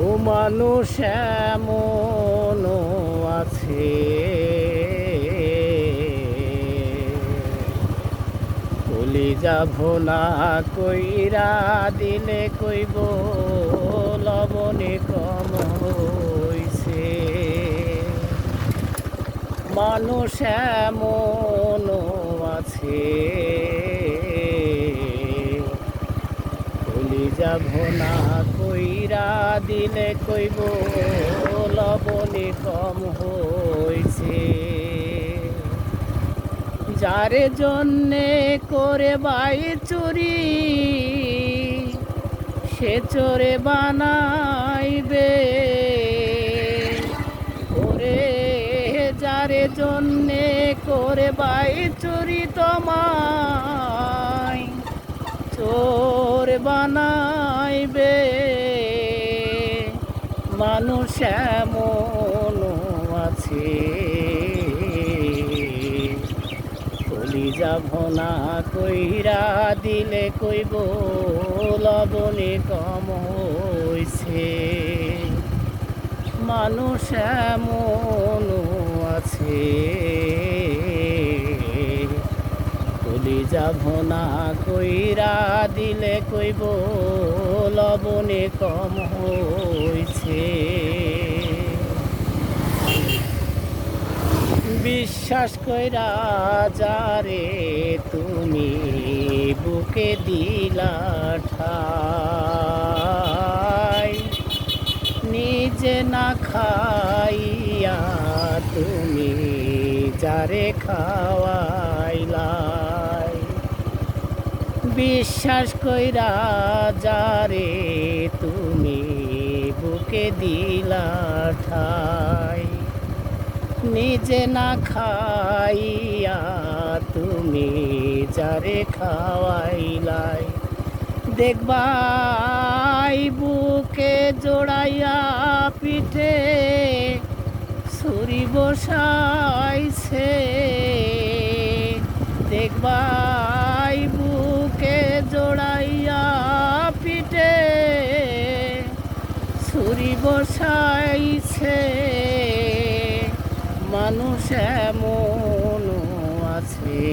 ও মানুষ এমনও আছে, কলিজা ভোনা কইরা দিলে কইব লবণে কম হইছে। মানুষ এমনও আছে, কলিজা ভোনা কইরা দিলে কইব লবণে কম হইছে। যারে জন্যে করে বাই চুরি, সে চোরে বানাইবে। ওরে যারে জন্যে করে বাই চুরি তোমায় চোর বানাইবে। মানুষ এমনও আছে, কলিজা ভোনা কইরা দিলে কইব লবণে কম হইছে। মানুষ এমনও আছে, কলিজা ভোনা কইরা দিলে কইব লবণে কম হইছে। বিশ্বাস কইরা যারে তুমি বুকে দিলা ঠাই, নিজে না খাইয়া তুমি যারে খাওয়াইলাই। বিশ্বাস কইরা যারে তুমি বুকে দিলা ঠাই, নিজে না খাইয়া তুমি যারে খাওয়াইলাই। দেখবাই বুকে জোড়াইয়া পিঠে ছুরি বসাইছে। দেখবাই বুকে জোড়াইয়া পিঠে ছুরি বসাইছে। মানুষ এমনও আছে,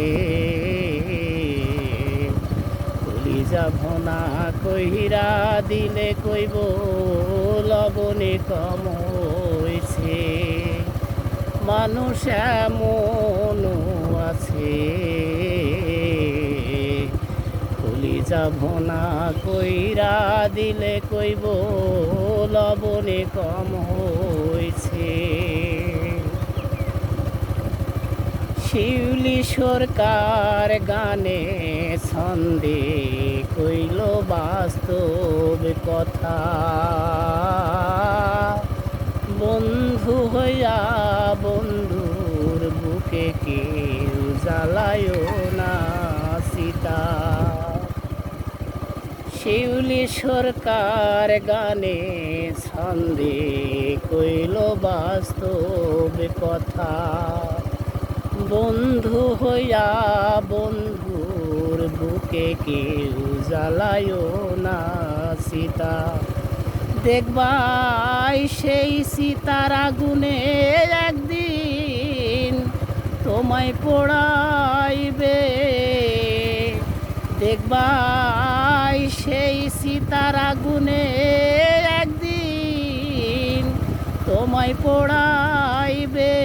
কলিজা ভোনা কইরা দিলে কইব লবণে কম হইছে। মানুষ এমনও আছে, কলিজা ভোনা কইরা দিলে কইব লবণে কম হইছে। শিউলি সরকার গানে ছন্দে কইল বাস্তব কথা, বন্ধু হইয়া বন্ধুর বুকে কেউ জ্বালায় না সীতা। শিউলি সরকার গানে ছন্দে কইল বাস্তব কথা, বন্ধু হইয়া বন্ধুর বুকে কেউ জ্বালায় না সীতা। দেখবাই সেই সীতার আগুনে একদিন তোমায় পোড়াইবে। দেখবাই সেই সীতার আগুনে একদিন তোমায় পোড়াইবে।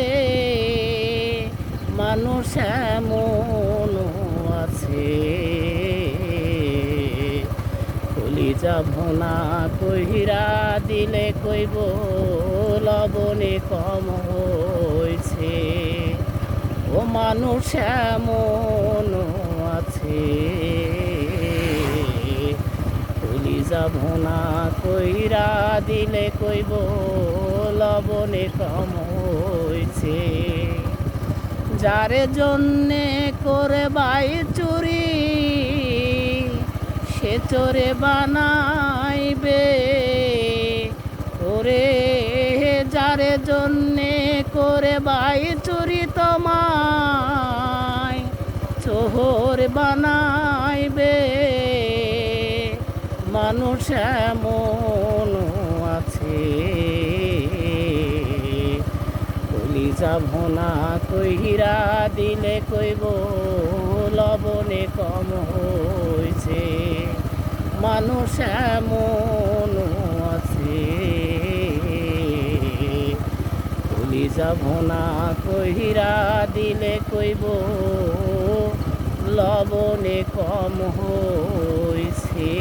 মানুষ এমনও আছে, কলিজা ভোনা কইরা দিলে কইব লবণে কম হইছে। ও মানুষ এমনও আছে, কলিজা ভোনা কইরা দিলে কইব লবণে কম হইছে। যারে জন্যে করে বাই চুরি, সে চোরে বানাইবে। ওরে যারে জন্যে করে বাই চুরি তোমায় চোর বানাইবে। মানুষ এমনও আছে, কলিজা ভোনা কইরা দিলে কইব লবণে কম হইছে। মানুষ এমন আছে, কলিজা ভোনা কইরা দিলে কইব লবণে কম হইছে।